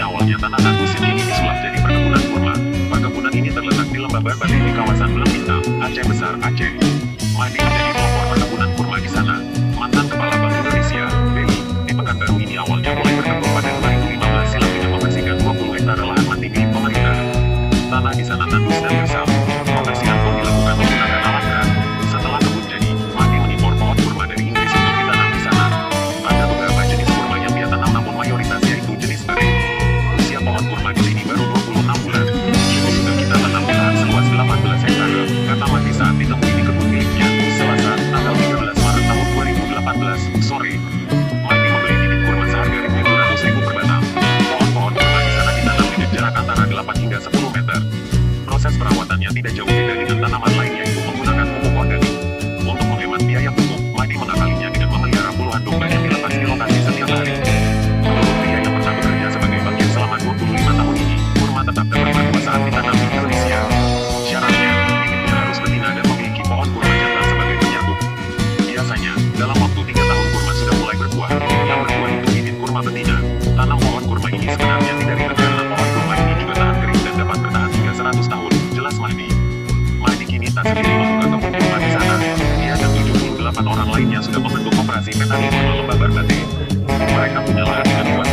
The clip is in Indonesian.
awalnya tanah andusit ini disulap jadi perkebunan kurma. Perkebunan ini terletak di Lembah Barbate di kawasan Belem Bintang, Aceh Besar, Aceh. Mahdi menjadi pelopor perkebunan kurma di sana. Mantan Kepala Bank Indonesia, BI, di Pekanbaru ini awalnya mulai berkebun pada 2015 silam dengan membersihkan 20 hektare lahan mati milik pemerintah. Tanah di sana tandus dan gersam. Pembersihan pun dilakukan menggunakan alat berat. Setelah kebun jadi, Mahdi mengimpor pohon kurma dari Inggris untuk ditanam di sana. Ada beberapa jenis kurma yang dia tanam namun mayoritasnya itu jenis bere. Usia pohon kurma di sini baru 26 bulan. Itu sudah kita tanam di lahan seluas 18 hektare, kata Mahdi saat ditemui di kebun miliknya, Selasa, tanggal 13 Maret tahun 2018, sore. Mahdi membeli bibit kurma seharga Rp1.200.000 per batang. Pohon-pohon kurma di sana ditanam dengan jarak antara 8 hingga 10 meter. Proses perawatannya tidak jauh beda dengan tanaman lain yaitu menggunakan pupuk organik. Untuk menghemat biaya pupuk, Mahdi mengakalinya dengan memelihara puluhan domba yang dilepas di lokasi setiap hari. Menurut pria yang pernah bekerja sebagai bagian selama 25 tahun ini, kurma tetap dapat berbuah saat ditanam di Indonesia. Syaratnya, bibitnya harus betina dan memiliki pohon kurma jantan sebagai penyambung. Biasanya, dalam waktu 3 tahun kurma sudah mulai berbuah. Yang berbuah itu bibit kurma betina. Tanam pohon kurma ini sebenarnya tidak ribet karena pohon kurma ini juga tahan kering dan dapat bertahan hingga 100 tahun, jelas Mahdi. Mahdi kini tak sendiri membuka kebun kurma di sana. Dia dan 78 orang lainnya sudah membentuk koperasi petani kurma Lembah Barbate. Mereka punya lahan dengan luas